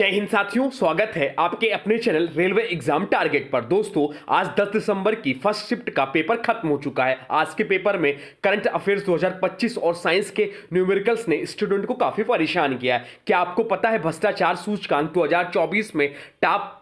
जय हिंद साथियों, स्वागत है आपके अपने चैनल रेलवे एग्जाम टारगेट पर। दोस्तों, आज 10 दिसंबर की फर्स्ट शिफ्ट का पेपर खत्म हो चुका है। आज के पेपर में करंट अफेयर्स 2025 और साइंस के न्यूमेरिकल्स ने स्टूडेंट को काफी परेशान किया है। क्या आपको पता है भ्रष्टाचार सूचकांक 2024 में टॉप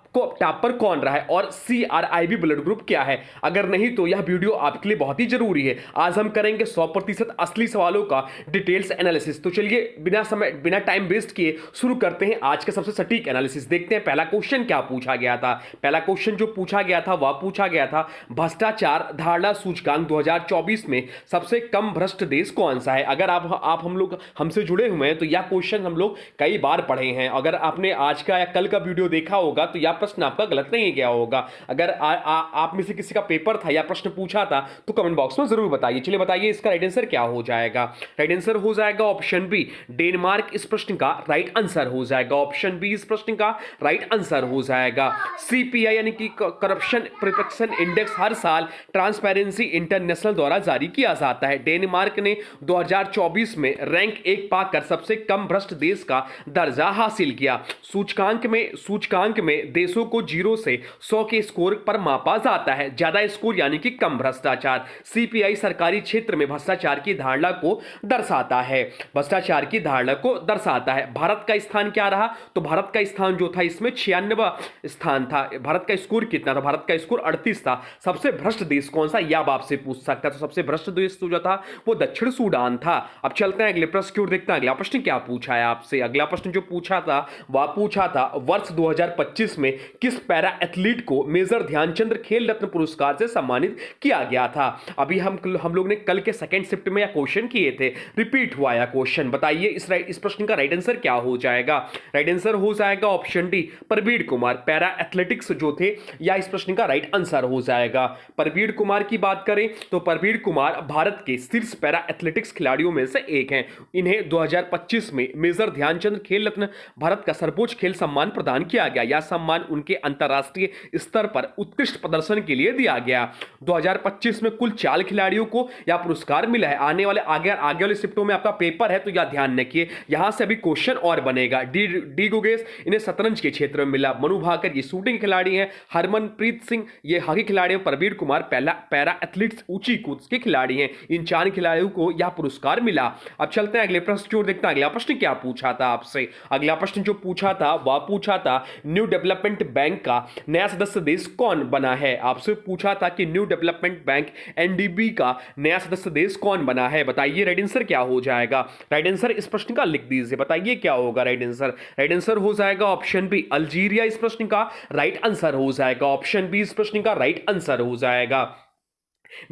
पर कौन रहा है और CRIB ब्लड ग्रुप क्या है? अगर नहीं तो यह वीडियो आपके लिए बहुत ही जरूरी है। आज हम करेंगे 100% असली सवालों का डिटेल्स एनालिसिस। तो चलिए बिना टाइम वेस्ट किए शुरू करते हैं आज का सबसे सटीक एनालिसिस। देखते हैं पहला क्वेश्चन क्या पूछा गया था। पहला क्वेश्चन जो पूछा गया था वह पूछा गया था भ्रष्टाचार धारणा सूचकांक 2024 में सबसे कम भ्रष्ट देश कौन सा है। अगर आप हम लोग हमसे जुड़े हुए हैं तो यह क्वेश्चन हम लोग कई बार पढ़े हैं। अगर आपने आज का या कल का वीडियो देखा होगा तो यह प्रश्न आपका गलत नहीं गया होगा। अगर आप में से किसी का पेपर था या प्रश्न पूछा था तो कमेंट बॉक्स में जरूर बताइए। चलिए बताइए इसका राइट आंसर क्या हो जाएगा। राइट आंसर हो जाएगा ऑप्शन बी, डेनमार्क इस प्रश्न का राइट आंसर हो जाएगा। ऑप्शन बी इस प्रश्न का राइट आंसर हो जाएगा। CPI यानी कि करप्शन परसेप्शन इंडेक्स हर साल ट्रांसपेरेंसी इंटरनेशनल द्वारा जारी किया जाता है। डेनमार्क ने 2024 में रैंक 1 पाकर सबसे कम भ्रष्ट देश का दर्जा हासिल किया। सूचकांक में देशों को 0 से 100 के स्कोर पर मापा जाता है। ज्यादा स्कोर यानी कि कम भ्रष्टाचार। CPI सरकारी क्षेत्र में भ्रष्टाचार की धारणा को दर्शाता है। भ्रष्टाचार की धारणा को दर्शाता है। भारत का स्थान क्या रहा? तो भारत का स्थान जो था इसमें 96वां स्थान था। भारत का स्कोर कितना था? भारत का स्कोर 38 था। सबसे भ्रष्ट देश कौन सा, यह आप आपसे पूछ सकता है। तो सबसे भ्रष्ट देश जो था वो दक्षिण सूडान था। अब चलते हैं अगले प्रश्न की ओर, देखते हैं अगला प्रश्न क्या पूछा है आपसे। अगला प्रश्न जो पूछा था वह पूछा था वर्ष 2025 में किस पैरा एथलीट को मेजर ध्यानचंद खेल रत्न पुरस्कार से सम्मानित किया गया था। अभी हम लोग ने कल के सेकंड शिफ्ट में यह क्वेश्चन किए थे, रिपीट हुआ यह क्वेश्चन। बताइए इस प्रश्न का राइट आंसर क्या हो जाएगा। राइट आंसर हो जाएगा option D, Praveen Kumar. Para athletics जो थे या इस प्रश्न का राइट आंसर हो जाएगा। प्रवीण कुमार की बात करें तो प्रवीण कुमार भारत के शीर्ष पैरा एथलेटिक्स खिलाड़ियों में से एक हैं। इन्हें 2025 में मेजर ध्यानचंद खेल रत्न भारत का सर्वोच्च खेल सम्मान प्रदान किया गया। यह सम्मान उनके अंतरराष्ट्रीय स्तर पर उत्कृष्ट प्रदर्शन के लिए दिया गया। 2025 में कुल 4 खिलाड़ियों को यह पुरस्कार मिला है। आगे वाले शिफ्टों में आपका पेपर है तो यह ध्यान रखिए, यहां से अभी क्वेश्चन और बनेगा। डी गुगेश इन्हें शतरंज के क्षेत्र में मिला। मनु भाकर ये शूटिंग खिलाड़ी हैं। हरमनप्रीत सिंह ये हॉकी खिलाड़ी हैं। प्रवीण कुमार पैरा एथलीट्स ऊंची कूद के खिलाड़ी हैं। इन 4 खिलाड़ियों को यह पुरस्कार मिला। अब चलते हैं अगले प्रश्न की ओर, देखते हैं अगला प्रश्न क्या पूछा था आपसे। अगला प्रश्न जो पूछा था वह पूछा था न्यू डेवलपमेंट बैंक का नया सदस्य देश कौन बना है। आपसे पूछा था कि न्यू डेवलपमेंट बैंक NDB का नया सदस्य देश कौन बना है। बताइए राइट आंसर क्या हो जाएगा। राइट आंसर इस प्रश्न का लिख दीजिए, बताइए क्या होगा राइट आंसर। राइट आंसर हो जाएगा ऑप्शन बी, अल्जीरिया इस प्रश्न का राइट आंसर हो जाएगा। ऑप्शन बी इस प्रश्न का राइट आंसर हो जाएगा।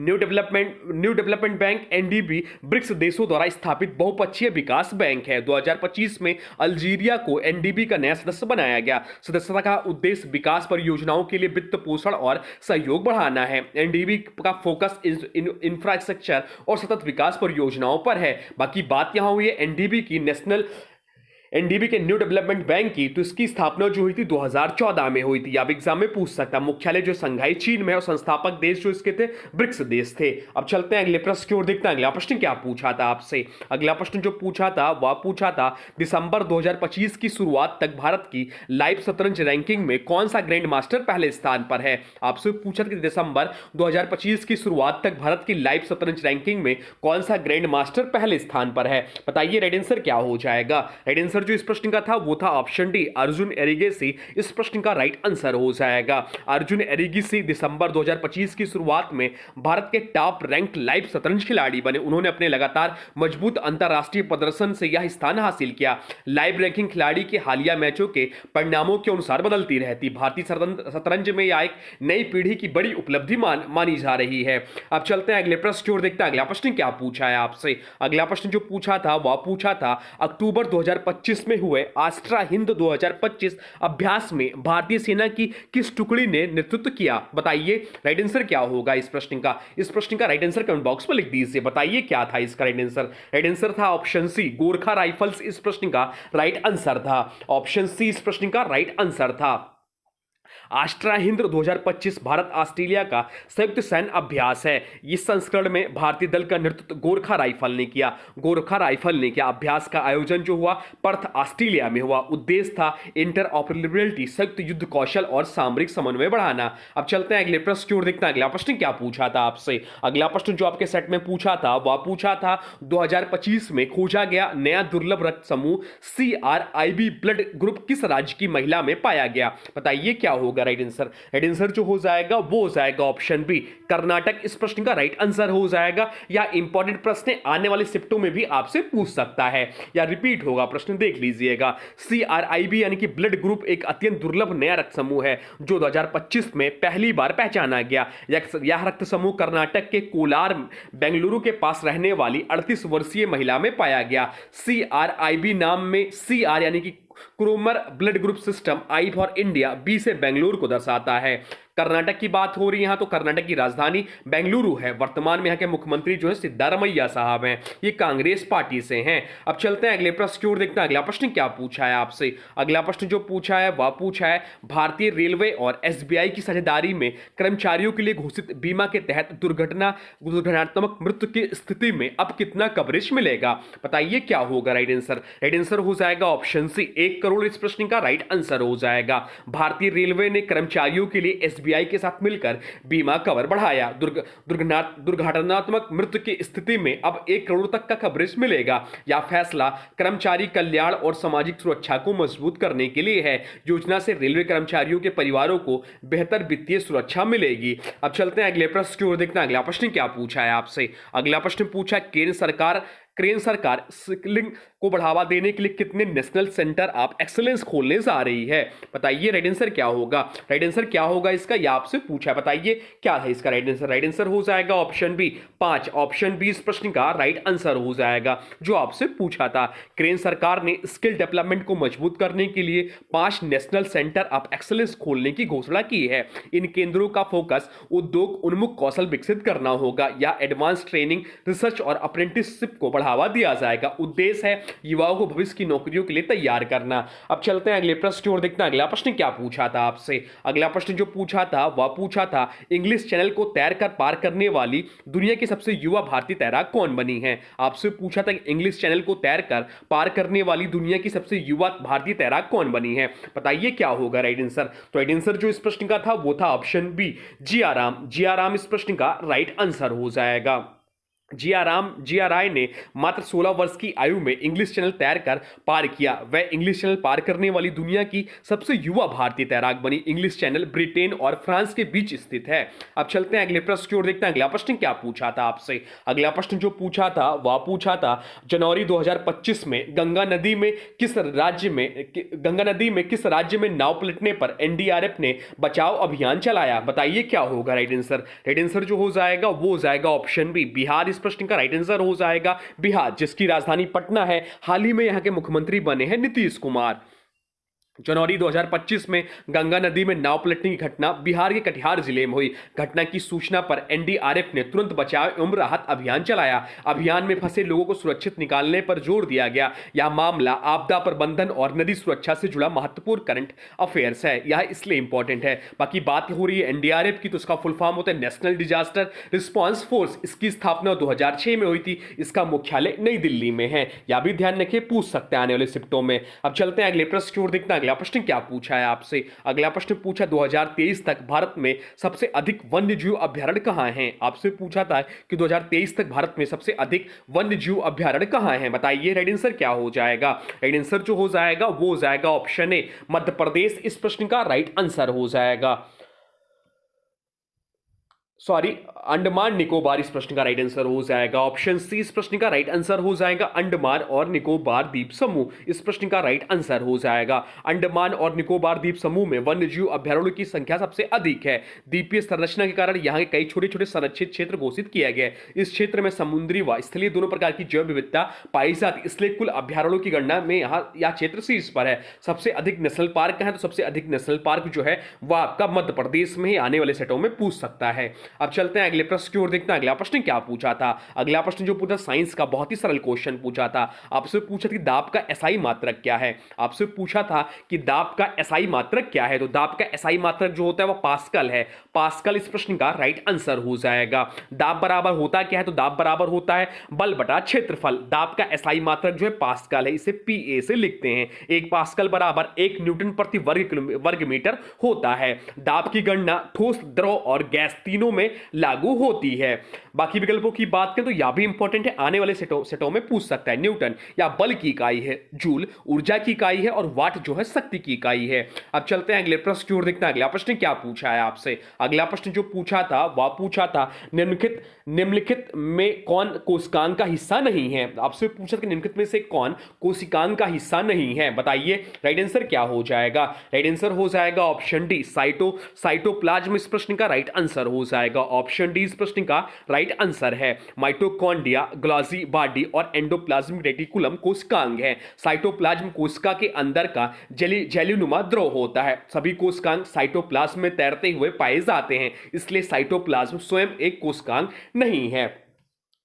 New development bank NDB BRICS देशों द्वारा स्थापित बहुपक्षीय विकास बैंक है। 2025 में अल्जीरिया को NDB का नया सदस्य बनाया गया। सदस्यता का उद्देश्य विकास परियोजनाओं के लिए वित्त पोषण और सहयोग बढ़ाना है। NDB का फोकस इंफ्रास्ट्रक्चर और सतत विकास परियोजनाओं पर है। बाकी बात यहां हुई है NDB के न्यू डेवलपमेंट बैंक की, तो इसकी स्थापना जो हुई थी 2014 में हुई थी। आप एग्जाम में पूछ सकता, मुख्यालय जो संघाई चीन में है और संस्थापक देश जो इसके थे ब्रिक्स देश थे। अब चलते हैं अगले प्रश्न की ओर, देखते हैं अगला प्रश्न क्या पूछा था आपसे। अगला प्रश्न जो पूछा था वह पूछा था दिसंबर 2025 की शुरुआत तक भारत की लाइव शतरंज रैंकिंग में कौन सा ग्रैंड मास्टर पहले स्थान पर है। आपसे पूछा था कि दिसंबर 2025 की शुरुआत तक भारत की लाइव शतरंज रैंकिंग में कौन सा ग्रैंड मास्टर पहले स्थान पर है। बताइए राइट आंसर क्या हो जाएगा। राइट आंसर जो इस प्रश्न का था वो था ऑप्शन डी, अर्जुन एरिगेसी। इस प्रश्न का राइट आंसर हो जाएगा। अर्जुन एरिगेसी दिसंबर 2025 की शुरुआत में भारत के टॉप रैंक लाइव शतरंज खिलाड़ी बने। उन्होंने अपने लगातार मजबूत अंतरराष्ट्रीय प्रदर्शन से यह स्थान हासिल किया। लाइव रैंकिंग खिलाड़ी के हालिया मैचों के परिणामों के अनुसार बदलती रहती। भारतीय शतरंज में यह एक नई पीढ़ी की बड़ी उपलब्धि मानी जा रही है। अब चलते हैं अगले प्रश्न की ओर, देखते हैं अगला प्रश्न क्या पूछा है आपसे। अगला प्रश्न जो पूछा था वह पूछा था अक्टूबर 2025 में हुए आस्ट्रा हिंद 2025 अभ्यास में भारतीय सेना की किस टुकड़ी ने नेतृत्व किया। बताइए राइट आंसर क्या होगा इस प्रश्न का। इस प्रश्न का राइट आंसर कमेंट बॉक्स में लिख दीजिए, बताइए क्या था इसका राइट आंसर। राइट आंसर था ऑप्शन सी, गोरखा राइफल्स इस प्रश्न का राइट आंसर था। ऑप्शन सी इस प्रश्न का राइट आंसर था। आस्ट्रा हिंद 2025 भारत ऑस्ट्रेलिया का संयुक्त सैन्य अभ्यास है। इस संस्करण में भारतीय दल का नेतृत्व गोरखा राइफल ने किया। अभ्यास का आयोजन जो हुआ पर्थ ऑस्ट्रेलिया में हुआ। उद्देश्य था इंटर ऑपरेबिलिटी, संयुक्त युद्ध कौशल और सामरिक समन्वय बढ़ाना। अब चलते हैं अगले प्रश्न की ओर, देखते हैं अगला प्रश्न क्या पूछा था आपसे। अगला प्रश्न जो आपके सेट में पूछा था वह पूछा था 2025 में खोजा गया नया दुर्लभ रक्त समूह CRIB ब्लड ग्रुप किस राज्य की महिला में पाया गया? बताइए क्या होगा राइट आंसर। राइट आंसर जो हो जाएगा वो हो जाएगा ऑप्शन बी, कर्नाटक। इस प्रश्न का राइट आंसर हो जाएगा। या इंपॉर्टेंट प्रश्न आने वाले शिफ्टों में भी आपसे पूछ सकता है या रिपीट होगा प्रश्न, देख लीजिएगा। CRIB यानी कि ब्लड ग्रुप एक अत्यंत दुर्लभ नया रक्त समूह है जो 2025 में पहली बार पहचाना गया। यह रक्त समूह कर्नाटक के कोलार बेंगलुरु के पास रहने वाली 38 वर्षीय महिला में पाया गया। CRIB नाम में CR यानी कि क्रोमर blood group system, I for India, B से बेंगलुरु को दर्शाता है। कर्नाटक की बात हो रही है यहां तो कर्नाटक की राजधानी बेंगलुरु है। वर्तमान में यहां के मुख्यमंत्री जो है सिद्धारमैया साहब हैं, ये कांग्रेस पार्टी से हैं। अब चलते हैं अगले प्रश्न की ओर, देखते हैं अगला प्रश्न क्या पूछा है आपसे। अगला प्रश्न जो पूछा है वह पूछा है भारतीय रेलवे और SBI की साझेदारी में कर्मचारियों के लिए घोषित बीमा के तहत दुर्घटनात्मक मृत्यु की स्थिति में अब कितना कवरेज मिलेगा? बताइए क्या होगा राइट आंसर। राइट आंसर हो जाएगा ऑप्शन सी, 1 करोड़। इस प्रश्न का राइट आंसर हो जाएगा। भारतीय रेलवे ने कर्मचारियों के लिए SBI के साथ मिलकर बीमा कवर बढ़ाया। दुर्घटनात्मक मृत्यु की स्थिति में अब 1 करोड़ तक का कवरेज मिलेगा। यह फैसला कर्मचारी कल्याण और सामाजिक सुरक्षा को मजबूत करने के लिए है। योजना से रेलवे कर्मचारियों के परिवारों को बेहतर वित्तीय सुरक्षा मिलेगी। अब चलते हैं अगले प्रश्न की ओर, देखते हैं अगला प्रश्न क्या पूछा है आपसे। अगला प्रश्न पूछा केंद्र सरकार स्किलिंग को बढ़ावा देने के लिए कितने नेशनल सेंटर ऑफ एक्सीलेंस खोलने जा रही है? बताइए राइट आंसर क्या होगा। राइट आंसर क्या होगा इसका, यह आपसे पूछा है, बताइए क्या है इसका राइट आंसर। राइट आंसर हो जाएगा ऑप्शन बी, 5। ऑप्शन बी इस प्रश्न का राइट आंसर हो जाएगा जो आपसे पूछा था। केंद्र सरकार ने स्किल डेवलपमेंट को मजबूत करने के लिए 5 नेशनल सेंटर ऑफ एक्सीलेंस खोलने की घोषणा की है। इन केंद्रों का फोकस उद्योग उन्मुख कौशल विकसित करना होगा या एडवांस ट्रेनिंग, रिसर्च और अप्रेंटिसशिप को बढ़ावा दिया जाएगा। उद्देश्य है युवाओं को भविष्य की नौकरियों के लिए तैयार करना। अब चलते हैं अगले प्रश्न की ओर, देखते हैं अगला प्रश्न क्या पूछा था आपसे। अगला प्रश्न जो पूछा था वह पूछा था इंग्लिश चैनल को तैरकर पार करने वाली दुनिया की सबसे युवा भारतीय तैराक कौन बनी है? आपसे पूछा था इंग्लिश चैनल को तैरकर पार करने वाली दुनिया की सबसे युवा भारतीय तैराक कौन बनी है? बताइए क्या होगा राइट आंसर। तो राइट आंसर जो इस प्रश्न का था वो था ऑप्शन बी, जिया राम इस प्रश्न का राइट आंसर हो जाएगा। जिया राय ने मात्र 16 वर्ष की आयु में इंग्लिश चैनल तैरकर पार किया। वह इंग्लिश चैनल पार करने वाली दुनिया की सबसे युवा भारतीय तैराक बनी। इंग्लिश चैनल ब्रिटेन और फ्रांस के बीच स्थित है। अब चलते हैं अगले प्रश्न की ओर, देखते हैं अगला प्रश्न क्या पूछा था आपसे। अगला प्रश्न जो पूछा था वह पूछा था जनवरी 2025 में गंगा नदी में किस राज्य में नाव पलटने पर NDRF ने बचाव अभियान चलाया? बताइए क्या होगा राइट आंसर। राइट आंसर जो हो जाएगा वो हो जाएगा ऑप्शन बी, बिहार। इस प्रश्न का राइट आंसर हो जाएगा बिहार, जिसकी राजधानी पटना है। हाल ही में यहां के मुख्यमंत्री बने हैं नीतीश कुमार। जनवरी 2025 में गंगा नदी में नाव पलटने की घटना बिहार के कटिहार जिले में हुई। घटना की सूचना पर NDRF ने तुरंत बचाव एवं राहत अभियान चलाया। अभियान में फंसे लोगों को सुरक्षित निकालने पर जोर दिया गया। यह मामला आपदा प्रबंधन और नदी सुरक्षा से जुड़ा महत्वपूर्ण करंट अफेयर्स है। यह इसलिए इंपॉर्टेंट है। बाकी बात हो रही है NDRF की, तो उसका फुल फॉर्म होता है नेशनल डिजास्टर रिस्पॉन्स फोर्स। इसकी स्थापना 2006 में हुई थी। इसका मुख्यालय नई दिल्ली में है। यह भी ध्यान रखिए, पूछ सकते हैं आने वाले शिफ्टों में। अब चलते हैं अगले प्रश्न की ओर, देखते हैं अगला प्रश्न क्या पूछा है आपसे। अगला प्रश्न पूछा 2023 तक भारत में सबसे अधिक वन्यजीव अभ्यारण्य कहां हैं? आपसे पूछा था कि 2023 तक भारत में सबसे अधिक वन्यजीव अभ्यारण्य कहां हैं? बताइए राइट आंसर क्या हो जाएगा। राइट आंसर जो हो जाएगा वो हो जाएगा ऑप्शन ए, मध्य प्रदेश। इस प्रश्न का राइट आंसर हो जाएगा अंडमान निकोबार। इस प्रश्न का राइट आंसर हो जाएगा ऑप्शन सी। इस प्रश्न का राइट आंसर हो जाएगा अंडमान और निकोबार द्वीप समूह। इस प्रश्न का राइट आंसर हो जाएगा अंडमान और निकोबार द्वीप समूह में वन्यजीव अभ्यारण्यों की संख्या सबसे अधिक है। द्वीपीय संरचना के कारण यहाँ के कई छोटे छोटे संरक्षित क्षेत्र घोषित किया गया है। इस क्षेत्र में समुद्री व स्थलीय दोनों प्रकार की जैव विविधता पाई जाती, इसलिए कुल अभ्यारण्यों की गणना में यह क्षेत्र शीर्ष पर है। सबसे अधिक नेशनल पार्क है, तो सबसे अधिक नेशनल पार्क जो है वह आपका मध्य प्रदेश में ही आने वाले सेटों में पूछ सकता है। अब चलते हैं अगले प्रश्न की ओर, देखते हैं अगला प्रश्न क्या पूछा था। अगला प्रश्न जो पूछा साइंस का, बहुत ही सरल क्वेश्चन पूछा था। आपसे पूछा था कि दाब का एसआई मात्रक क्या है। आपसे पूछा था कि दाब का एसआई मात्रक क्या है, तो दाब का एसआई मात्रक जो होता है वो पास्कल है। पास्कल इस प्रश्न का राइट आंसर हो जाएगा। दाब बराबर होता क्या है, तो दाब बराबर होता है बल बटा क्षेत्रफल। दाब का एसआई मात्रक जो है पास्कल है, इसे पीए से लिखते हैं। एक पास्कल बराबर 1 न्यूटन प्रति वर्ग मीटर होता है। दाब की गणना ठोस, द्रव और गैस तीनों में लागू होती है। बाकी विकल्पों की बात करें तो यह भी इंपॉर्टेंट है, आने वाले सेटों में पूछ सकता है। न्यूटन या बल की इकाई है, जूल ऊर्जा की इकाई है और वाट जो है शक्ति की इकाई है। अब चलते हैं अगले प्रश्न की ओर, देखते हैं अगला प्रश्न क्या पूछा है आपसे। अगला प्रश्न जो पूछा था वह पूछा था निम्नलिखित में कौन कोशिकांग का हिस्सा नहीं है। आपसे पूछा कि निम्नलिखित में से कौन कोशिकांग का हिस्सा नहीं है, बताइए राइट आंसर क्या हो जाएगा। राइट आंसर हो जाएगा ऑप्शन डी, साइटोप्लाज्म इस प्रश्न का राइट आंसर हो जाएगा। ऑप्शन डी इस प्रश्न का राइट आंसर है। माइटोकॉन्ड्रिया, ग्लॉजी बॉडी और एंडोप्लाज्मिक रेटिकुलम कोशिकांग है। साइटोप्लाज्म कोशिका के अंदर का जेलीनुमा द्रव होता है। सभी कोशिकांग साइटोप्लाज्म में तैरते हुए पाए जाते हैं, इसलिए साइटोप्लाज्म स्वयं एक कोशिकांग नहीं है।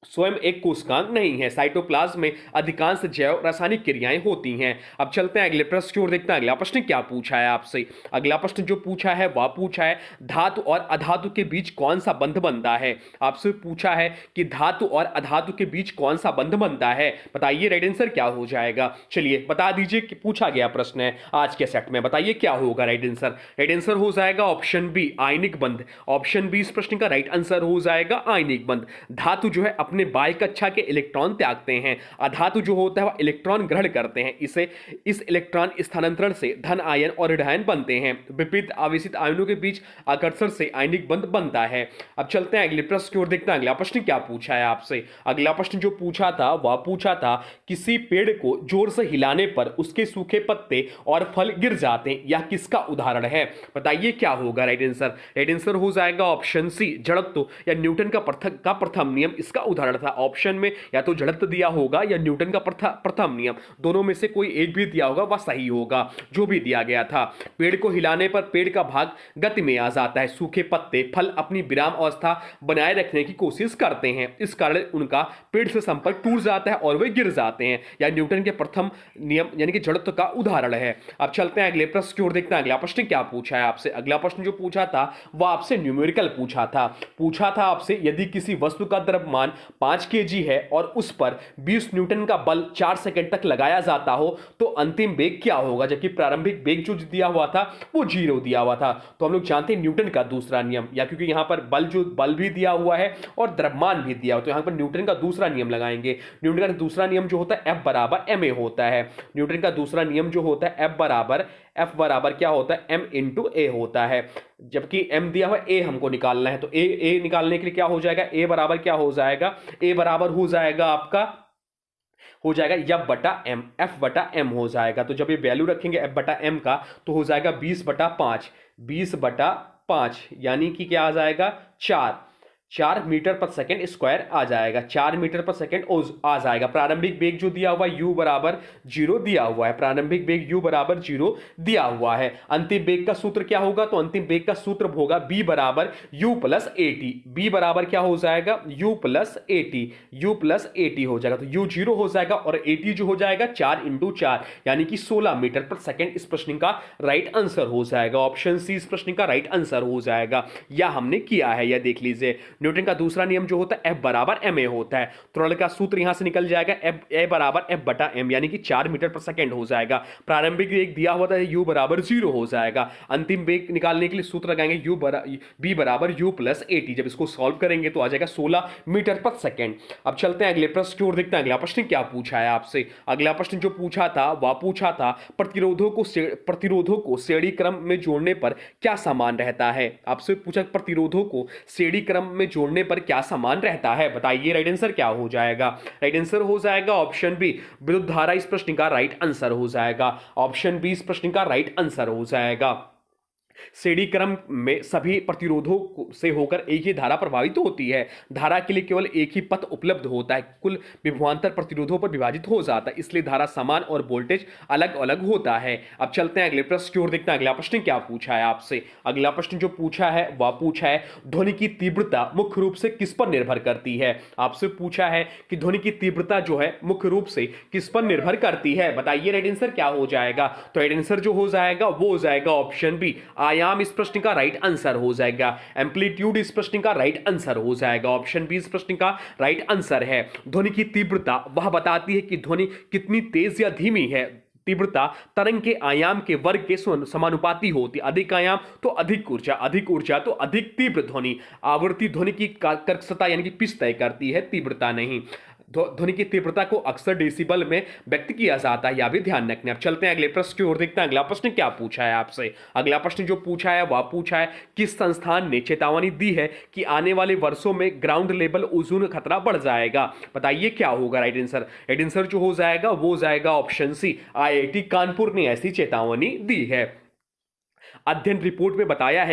स्वयं एक कोशिकांग नहीं है। साइटोप्लाज्म में अधिकांश जैव रासायनिक क्रियाएं होती हैं। अब चलते हैं अगले प्रश्न की ओर, देखते हैं अगला प्रश्न क्या पूछा है आपसे। अगला प्रश्न जो पूछा है वह पूछा है धातु और अधातु के बीच कौन सा बंध बनता है। आपसे पूछा है कि धातु और अधातु के बीच कौन सा बंध बनता है, बताइए राइट आंसर क्या हो जाएगा। चलिए बता दीजिए कि पूछा गया प्रश्न है आज के सेट में, बताइए क्या होगा राइट आंसर। राइट आंसर हो जाएगा ऑप्शन बी, आयनिक बंध। ऑप्शन बी इस प्रश्न का राइट आंसर हो जाएगा आयनिक बंध। धातु जो है अपने बाह्य कक्षा के इलेक्ट्रॉन त्यागते हैं, अधातु जो होता है वह इलेक्ट्रॉन ग्रहण करते हैं। इस इलेक्ट्रॉन स्थानांतरण से धन आयन और ऋण आयन बनते हैं। विपरीत आवेशित आयनों के बीच आकर्षण से आयनिक बंध बनता है। अब चलते हैं अगले प्रश्न की ओर, देखते हैं अगला प्रश्न क्या पूछा है आपसे। अगला प्रश्न जो पूछा था वह पूछा था किसी पेड़ को जोर से हिलाने पर उसके सूखे पत्ते और फल गिर जाते हैं, यह किसका उदाहरण है, बताइए क्या होगा राइट आंसर। राइट आंसर हो जाएगा ऑप्शन सी, जड़त्व या न्यूटन का प्रथम नियम इसका उदाहरण था। ऑप्शन में या तो जड़त्व दिया होगा या न्यूटन का प्रथम नियम, दोनों में से कोई एक भी दिया होगा वह सही होगा, जो भी दिया गया था। पेड़ को हिलाने पर पेड़ का भाग गति में आ जाता है। सूखे पत्ते, फल अपनी विराम अवस्था बनाए रखने की कोशिश करते हैं, इस कारण उनका पेड़ से संपर्क टूट जाता है और वे गिर जाते हैं। यह न्यूटन के प्रथम नियम यानी कि जड़त्व का उदाहरण है। अब चलते हैं अगले प्रश्न की ओर, देखते हैं अगला प्रश्न क्या पूछा है आपसे। अगला प्रश्न जो पूछा था वह आपसे न्यूमेरिकल पूछा था आपसे यदि किसी वस्तु का द्रव्यमान 5 केजी है और उस पर 20 न्यूटन का बल 4 सेकंड तक लगाया जाता हो तो अंतिम वेग क्या होगा, जबकि प्रारंभिक वेग जो दिया हुआ था वो 0 दिया हुआ था। तो हम लोग जानते हैं न्यूटन का दूसरा नियम, या क्योंकि यहां पर बल भी दिया हुआ है और द्रव्यमान भी दिया हुआ, तो यहां पर न्यूटन का दूसरा नियम लगाएंगे। न्यूटन का दूसरा नियम जो होता है F बराबर ma होता है। न्यूटन का दूसरा नियम जो होता है F बराबर क्या होता है m इंटू ए होता है, जबकि m दिया हुआ a हमको निकालना है। तो a निकालने के लिए क्या हो जाएगा, a बराबर क्या हो जाएगा, a बराबर हो जाएगा आपका हो जाएगा F बटा m हो जाएगा। तो जब ये वैल्यू रखेंगे F बटा m का तो हो जाएगा 20 बटा 5 यानी कि क्या आ जाएगा 4 मीटर पर सेकेंड स्क्वायर आ जाएगा, 4 मीटर पर सेकेंड आ जाएगा। प्रारंभिक वेग जो दिया हुआ u बराबर 0 दिया हुआ है, प्रारंभिक वेग u बराबर 0 दिया हुआ है। अंतिम वेग का सूत्र क्या होगा, तो अंतिम वेग का सूत्र होगा b बराबर u प्लस एटी। b बराबर क्या हो जाएगा u प्लस एटी हो जाएगा। तो u 0 हो जाएगा और एटी जो हो जाएगा 4 इंटू 4 यानी कि 16 मीटर पर सेकेंड इस प्रश्न का राइट आंसर हो जाएगा। ऑप्शन सी इस प्रश्न का राइट आंसर हो जाएगा। यह हमने किया है, यह देख लीजिए। न्यूटन का दूसरा नियम जो होता है F बराबर ma होता है। त्वरण का सूत्र यहां से निकल जाएगा A बराबर F बटा m यानी कि 4 मीटर पर सेकेंड हो जाएगा। प्रारंभिक वेग दिया हुआ था u बराबर 0 हो जाएगा। अंतिम वेग निकालने के लिए सूत्र लगाएंगे b बराबर u प्लस एटी। जब इसको सॉल्व करेंगे तो आ जाएगा 16 मीटर पर सेकेंड। अब चलते हैं अगले प्रश्न की ओर, देखते हैं अगला प्रश्न क्या पूछा है आपसे। अगला प्रश्न जो पूछा था वह पूछा था प्रतिरोधों को श्रेणी क्रम में जोड़ने पर क्या समान रहता है। आपसे पूछा प्रतिरोधों को श्रेणी क्रम में जोड़ने पर क्या समान रहता है, बताइए राइट आंसर क्या हो जाएगा। राइट आंसर हो जाएगा ऑप्शन बी, विद्युत धारा इस प्रश्न का राइट आंसर हो जाएगा। ऑप्शन बी इस प्रश्न का राइट आंसर हो जाएगा। श्रेणी क्रम में सभी प्रतिरोधों से होकर एक ही धारा प्रभावित होती है। धारा के लिए केवल एक ही पथ उपलब्ध होता है, कुल विभवांतर प्रतिरोधों पर विभाजित हो जाता है, इसलिए धारा समान और वोल्टेज अलग अलग होता है। अब चलते हैं अगले प्रश्न की ओर, देखते हैं अगला प्रश्न क्या पूछा है आपसे। अगला प्रश्न जो पूछा है वह पूछा है ध्वनि की तीव्रता मुख्य रूप से किस पर निर्भर करती है। आपसे पूछा है कि ध्वनि की तीव्रता जो है मुख्य रूप से किस पर निर्भर करती है, बताइए राइट आंसर क्या हो जाएगा। तो राइट आंसर जो हो जाएगा वो हो जाएगा ऑप्शन बी, आयाम इस प्रश्न का राइट आंसर हो जाएगा। एम्पलीट्यूड इस प्रश्न का राइट आंसर हो जाएगा। ऑप्शन बी इस प्रश्न का राइट आंसर है। ध्वनि की तीव्रता वह बताती है कि ध्वनि कितनी तेज या धीमी है। तीव्रता तरंग के आयाम के वर्ग के समानुपाती होती है। अधिक आयाम तो अधिक ऊर्जा, अधिक ऊर्जा तो अधिक तीव्र ध्वनि। आवृत्ति ध्वनि की कर्कशता यानी कि पिच तय करती है, तीव्रता नहीं। ध्वनि की तीव्रता को अक्सर डेसिबल में व्यक्त किया जाता है, यह भी ध्यान रखना। अब चलते हैं अगले प्रश्न की ओर, देखते हैं अगला प्रश्न क्या पूछा है आपसे। अगला प्रश्न जो पूछा है वह पूछा है किस संस्थान ने चेतावनी दी है कि आने वाले वर्षों में ग्राउंड लेवल ओजोन खतरा बढ़ जाएगा, बताइए क्या होगा राइट आंसर। राइट आंसर जो हो जाएगा वो हो जाएगा ऑप्शन सी, IIT कानपुर ने ऐसी चेतावनी दी है। अध्ययन रिपोर्ट में बताया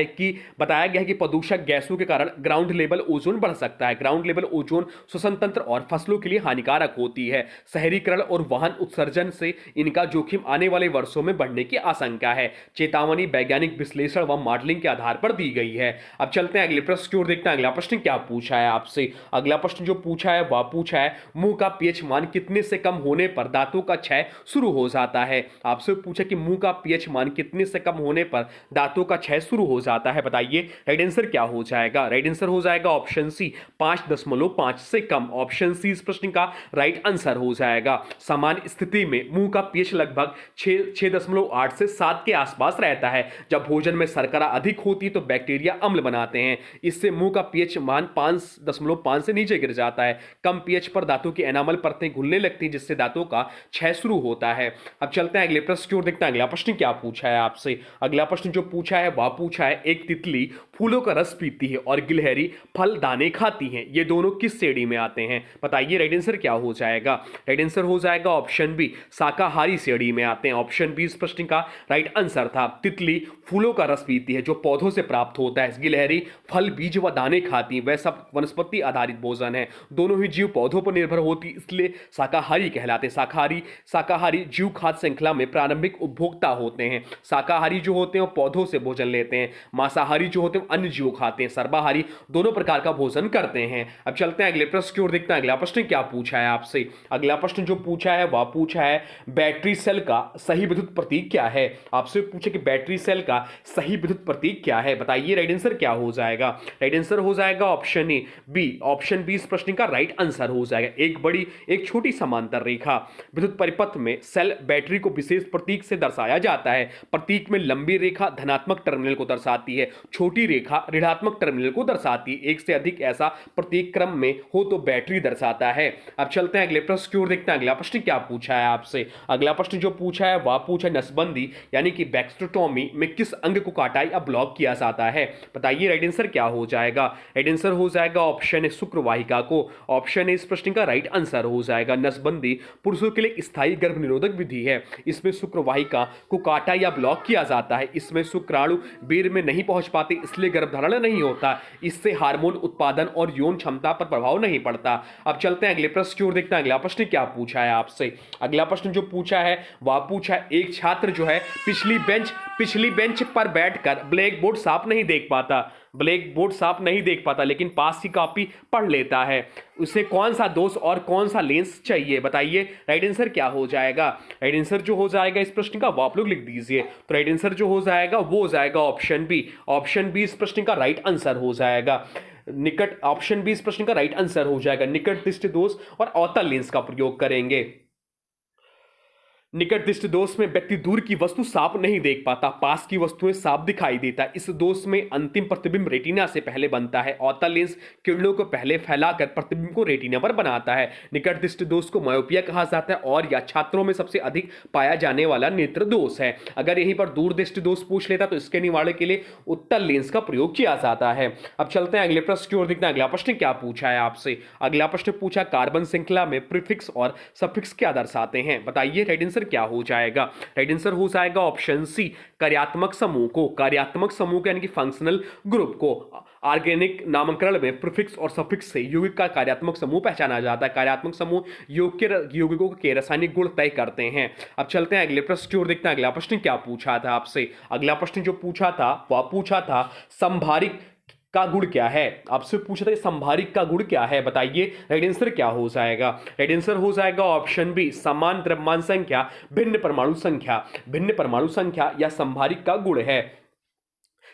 गया है कि प्रदूषक गैसों के कारण ग्राउंड लेवल ओजोन बढ़ सकता है। ग्राउंड लेवल ओजोन श्वसन तंत्र और फसलों के लिए हानिकारक होती है। शहरीकरण और वाहन उत्सर्जन से इनका जोखिम आने वाले वर्षों में बढ़ने की आशंका है। चेतावनी वैज्ञानिक विश्लेषण व मॉडलिंग के आधार पर दी गई है। अब चलते हैं अगले प्रश्न की ओर, देखते हैं अगला प्रश्न क्या पूछा है आपसे। अगला प्रश्न जो पूछा है वह पूछा है मुंह का पीएच मान कितने से कम होने पर दांतों का क्षय शुरू हो जाता है। आपसे पूछा कि मुंह का पीएच मान कितने से कम होने पर दांतों का क्षय शुरू हो जाता है, बताइए राइट आंसर क्या हो जाएगा। राइट आंसर हो जाएगा ऑप्शन सी, 5.5 से कम। ऑप्शन सी इस प्रश्न का राइट आंसर हो जाएगा। सामान्य स्थिति में मुंह का पीएच लगभग 6.8 से 7 के आसपास रहता है। जब भोजन में शर्करा अधिक होती है तो बैक्टीरिया अम्ल बनाते हैं, इससे मुंह का पीएच मान 5.5 से नीचे गिर जाता है। कम पीएच पर दांतों की एनामल परतें घुलने लगती हैं, जिससे दांतों का क्षय शुरू होता है। अब चलते हैं अगले प्रश्न की ओर, देखते हैं अगला प्रश्न क्या पूछा है आपसे। अगला प्रश्न जो पूछा है वह पूछा है एक तितली फूलों का रस पीती है और गिलहरी फल दाने खाती हैं, ये दोनों किस श्रेणी में आते हैं, बताइए राइट आंसर क्या हो जाएगा। राइट आंसर हो जाएगा ऑप्शन बी, शाकाहारी श्रेणी में आते हैं। ऑप्शन बी इस प्रश्न का राइट आंसर था। तितली फूलों का रस पीती है जो पौधों से प्राप्त होता है। गिलहरी फल बीज व दाने खाती है, वह सब वनस्पति आधारित भोजन है। दोनों ही जीव पौधों पर निर्भर होती, इसलिए शाकाहारी कहलाते। शाकाहारी जीव खाद्य श्रृंखला में प्रारंभिक उपभोक्ता होते हैं। शाकाहारी जो होते हैं वो पौधों से भोजन लेते हैं। मांसाहारी जो होते हैं अन्य जीव खाते हैं। सर्वाहारी दोनों प्रकार का भोजन करते हैं। अब चलते हैं अगले प्रश्न की ओर, देखते हैं अगला प्रश्न क्या पूछा है आपसे। अगला प्रश्न जो पूछा है वह पूछा है बैटरी सेल का सही विद्युत प्रतीक क्या है। आपसे पूछे कि बैटरी सेल का सही विद्युत प्रतीक क्या है, बताइए राइट आंसर क्या हो जाएगा। राइट आंसर हो जाएगा option A B. Option B इस प्रश्न का राइट आंसर हो जाएगा। एक छोटी समांतर रेखा विद्युत परिपथ में सेल बैटरी को विशेष प्रतीक से दर्शाया जाता है। प्रतीक में लंबी रेखा धनात्मक टर्मिनल को दर्शाती है, छोटी रेखा ऋणात्मक टर्मिनल को दर्शाती है। एक से अधिक ऐसा प्रतीक क्रम में हो तो बैटरी दर्शाता है। अब चलते हैं अगले प्रश्न की ओर, देखते हैं अगला प्रश्न क्या पूछा है आपसे। अगला प्रश्न जो पूछा है वह पूछा नसबंदी यानी कि बैक्स्ट्रोटोमी में किस अंग को काटा या ब्लॉक किया जाता है, बताइए राइट आंसर क्या हो जाएगा। राइट आंसर हो जाएगा ऑप्शन ए शुक्रवाहिका को। ऑप्शन ए इस प्रश्न का राइट आंसर हो जाएगा। नसबंदी पुरुषों के लिए स्थायी गर्भ निरोधक विधि है। इसमें शुक्रवाहिका को काटा या ब्लॉक किया जाता है। इसमें शुक्राणु वीर्य में नहीं पहुंच पाते, इसलिए गर्भधारण नहीं होता। इससे हार्मोन उत्पादन और यौन क्षमता पर प्रभाव नहीं पड़ता। अब चलते हैं अगले प्रश्न की ओर, देखते हैं अगला प्रश्न क्या पूछा है आपसे। अगला प्रश्न जो पूछा है वह पूछा है एक छात्र जो है पिछली बेंच पर बैठकर ब्लैक बोर्ड साफ नहीं देख पाता लेकिन पास की कॉपी पढ़ लेता है। उसे कौन सा दोष और कौन सा लेंस चाहिए, बताइए राइट आंसर क्या हो जाएगा। राइट आंसर जो हो जाएगा इस प्रश्न का वो आप लोग लिख दीजिए। तो राइट आंसर जो हो जाएगा वो हो जाएगा ऑप्शन बी। ऑप्शन बी इस प्रश्न का राइट आंसर हो जाएगा। ऑप्शन बी इस प्रश्न का राइट आंसर हो जाएगा। निकट दृष्टि दोष और अवतल लेंस का प्रयोग करेंगे। निकट दृष्टि दोष में व्यक्ति दूर की वस्तु साफ नहीं देख पाता, पास की वस्तुएं साफ दिखाई देता है। इस दोष में अंतिम प्रतिबिंब रेटिना से पहले बनता है। अवतल लेंस किरणों को पहले फैलाकर प्रतिबिंब को रेटिना पर बनाता है। निकट दृष्टि दोष को मायोपिया कहा जाता है और यह छात्रों में सबसे अधिक पाया जाने वाला नेत्र दोष है। अगर यहीं पर दूर दृष्टि दोष पूछ लेता तो इसके निवारण के लिए उत्तल लेंस का प्रयोग किया जाता है। अब चलते हैं अगले प्रश्न की ओर, देखते हैं अगला प्रश्न क्या पूछा है आपसे। अगला प्रश्न पूछा कार्बन श्रृंखला में प्रीफिक्स और सफिक्स क्या दर्शाते हैं, बताइए राइट आंसर आंसर क्या हो जाएगा? राइट आंसर हो जाएगा ऑप्शन सी, कार्यात्मक समूह को। कार्यात्मक समूह यानी कि फंक्शनल ग्रुप को ऑर्गेनिक नामकरण में प्रीफिक्स और सफिक्स से यौगिक का कार्यात्मक समूह पहचाना जाता है। कार्यात्मक समूह यौगिकों के रासायनिक गुण तय करते हैं। अब चलते हैं अगले प्रश्न की ओर, देखते हैं अगला प्रश्न क्या पूछा था आपसे। अगला प्रश्न जो पूछा था वह पूछा था संभारिक का गुण क्या है। आपसे पूछा था संभारिक का गुण क्या है, बताइए राइट आंसर क्या हो जाएगा? राइट आंसर हो जाएगा ऑप्शन बी, समान द्रव्यमान संख्या भिन्न परमाणु संख्या। भिन्न परमाणु संख्या या संभारिक का गुण है।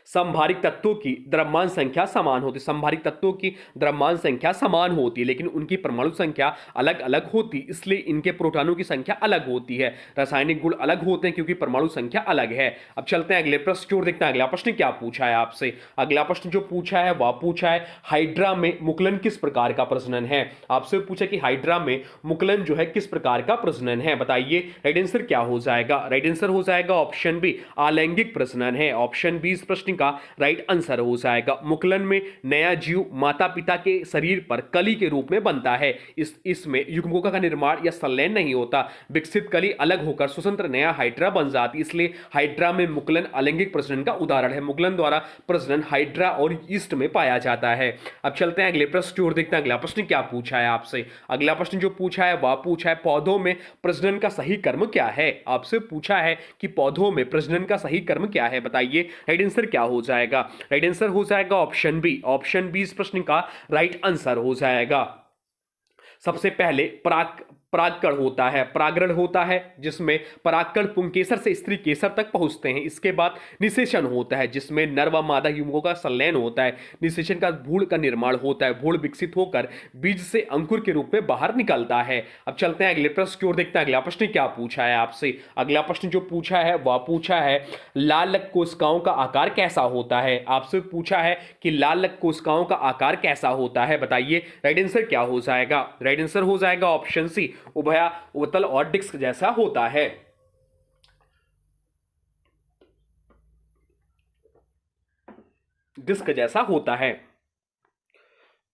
संभारिक तत्वों की द्रव्यमान संख्या समान होती है। संभारिक तत्वों की द्रव्यमान संख्या समान होती है लेकिन उनकी परमाणु संख्या अलग अलग होती, इसलिए इनके प्रोटॉनों की संख्या अलग होती है। रासायनिक गुण अलग होते हैं क्योंकि परमाणु संख्या अलग है। अब चलते हैं अगले प्रश्न की ओर, देखते हैं अगला प्रश्न क्या पूछा है आपसे। अगला प्रश्न जो पूछा है वह पूछा है हाइड्रा में मुकुलन किस प्रकार का प्रजनन है। आपसे पूछा कि हाइड्रा में मुकुलन जो है किस प्रकार का प्रजनन है, बताइए राइट आंसर क्या हो जाएगा? राइट आंसर हो जाएगा ऑप्शन बी, अलैंगिक प्रजनन है। ऑप्शन बी इस प्रश्न का राइट आंसर हो जाएगा। मुकुलन में नया जीव माता पिता के शरीर पर कली के रूप में बनता है। इसमें युग्मकों का निर्माण या संलयन नहीं होता। विकसित कली अलग होकर स्वतंत्र नया हाइड्रा बन जाती, इसलिए हाइड्रा में मुकुलन अलैंगिक प्रजनन का उदाहरण है। मुकुलन द्वारा प्रजनन हाइड्रा और ईस्ट में पाया जाता है। अब चलते हैं अगले प्रश्न की ओर, देखते हैं अगला प्रश्न क्या पूछा है आपसे। अगला प्रश्न जो पूछा है वह पूछा है पौधों में प्रजनन का सही क्रम क्या है। आपसे पूछा है कि पौधों में प्रजनन का सही क्रम क्या है, बताइए राइट आंसर क्या हो जाएगा? राइट आंसर हो जाएगा ऑप्शन बी। ऑप्शन बी इस प्रश्न का राइट आंसर हो जाएगा। सबसे पहले परागकण होता है, परागरण होता है जिसमें परागकण पुंकेसर से स्त्री केसर तक पहुंचते हैं। इसके बाद निषेचन होता है जिसमें नर व मादा युग्मकों का संलयन होता है। निषेचन का भ्रूण का निर्माण होता है। भ्रूण विकसित होकर बीज से अंकुर के रूप में बाहर निकलता है। अब चलते हैं अगले प्रश्न की ओर, देखते हैं अगला प्रश्न क्या पूछा है आपसे। अगला प्रश्न जो पूछा है वह पूछा है लाल रक्त कोशिकाओं का आकार कैसा होता है। आपसे पूछा है कि लाल रक्त कोशिकाओं का आकार कैसा होता है, बताइए राइट आंसर क्या हो जाएगा? राइट आंसर हो जाएगा ऑप्शन सी, उभयतल और डिस्क जैसा होता है। डिस्क जैसा होता है।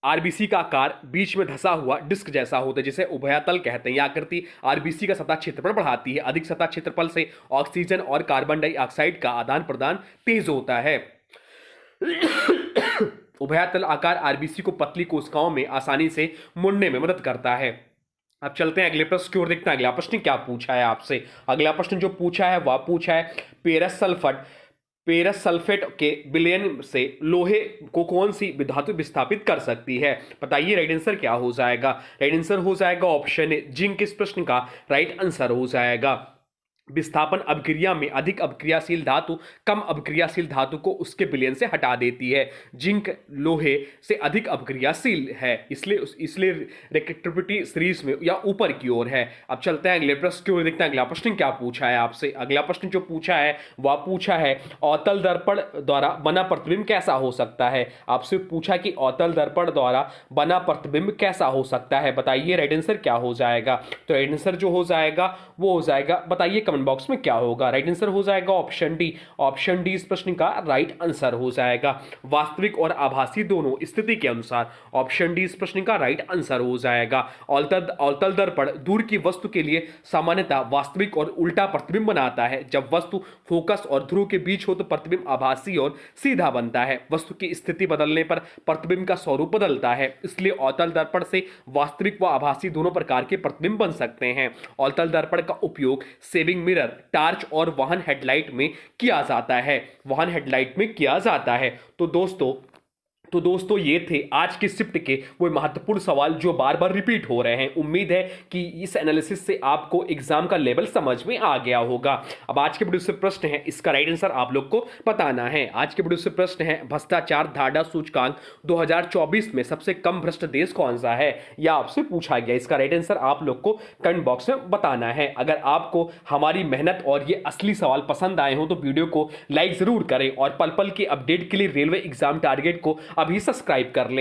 आरबीसी का आकार बीच में धंसा हुआ डिस्क जैसा होता है जिसे उभयतल कहते हैं। यह आकृति आरबीसी का सतह क्षेत्रफल बढ़ाती है। अधिक सतह क्षेत्रफल से ऑक्सीजन और कार्बन डाइऑक्साइड का आदान प्रदान तेज होता है। उभयतल आकार आरबीसी को पतली कोशिकाओं में आसानी से मुड़ने में मदद करता है। अब चलते हैं अगले प्रश्न की ओर, देखते हैं अगला प्रश्न क्या पूछा है आपसे। अगला प्रश्न जो पूछा है वह पूछा है पेरस सल्फेट के विलयन से लोहे को कौन सी धातु विस्थापित कर सकती है, बताइए राइट आंसर क्या हो जाएगा? राइट आंसर हो जाएगा ऑप्शन ए, जिंक इस प्रश्न का राइट आंसर हो जाएगा। विस्थापन अभिक्रिया में अधिक अभिक्रियाशील धातु कम अभिक्रियाशील धातु को उसके विलयन से हटा देती है। जिंक लोहे से अधिक अभिक्रियाशील है, इसलिए रिएक्टिविटी सीरीज में या ऊपर की ओर है। अब चलते हैं अगले प्रश्न की ओर, देखते हैं अगला प्रश्न क्या पूछा है आपसे। अगला प्रश्न जो पूछा है वह पूछा है अवतल दर्पण द्वारा बना प्रतिबिंब कैसा हो सकता है। आपसे पूछा कि अवतल दर्पण द्वारा बना प्रतिबिंब कैसा हो सकता है, बताइए राइट आंसर क्या हो जाएगा? तो राइट आंसर जो हो जाएगा वो हो जाएगा, बताइए कमेंट बॉक्स में क्या होगा। राइट आंसर हो जाएगा ऑप्शन डी। ऑप्शन डी इस प्रश्न का राइट आंसर हो जाएगा। वास्तविक और आभासी दोनों स्थिति के अनुसार ऑप्शन डी इस प्रश्न का राइट आंसर हो जाएगा। अवतल दर्पण दूर की वस्तु के लिए सामान्यतः वास्तविक और उल्टा प्रतिबिंब बनाता है। जब वस्तु फोकस और ध्रुव के बीच हो तो प्रतिबिंब आभासी और सीधा बनता है। वस्तु की स्थिति बदलने पर प्रतिबिंब का स्वरूप बदलता है, इसलिए अवतल दर्पण से वास्तविक व आभासी दोनों प्रकार के प्रतिबिंब बन सकते हैं। अवतल दर्पण का उपयोग सेविंग मिरर, टार्च और वाहन हेडलाइट में किया जाता है। वाहन हेडलाइट में किया जाता है। तो दोस्तों ये थे आज के शिफ्ट के वो महत्वपूर्ण सवाल जो बार बार रिपीट हो रहे हैं। उम्मीद है कि इस एनालिसिस से आपको एग्जाम का लेवल समझ में आ गया होगा। अब आज के वीडियो से प्रश्न है, इसका राइट आंसर आप लोग को बताना है। आज के वीडियो से प्रश्न है भ्रष्टाचार धारणा सूचकांक 2024 में सबसे कम भ्रष्ट देश कौन सा है, यह आपसे पूछा गया। इसका राइट आंसर आप लोग को कमेंट बॉक्स में बताना है। अगर आपको हमारी मेहनत और ये असली सवाल पसंद आए हो तो वीडियो को लाइक जरूर करें और पल पल के अपडेट के लिए रेलवे एग्जाम टारगेट को अभी सब्सक्राइब कर लें।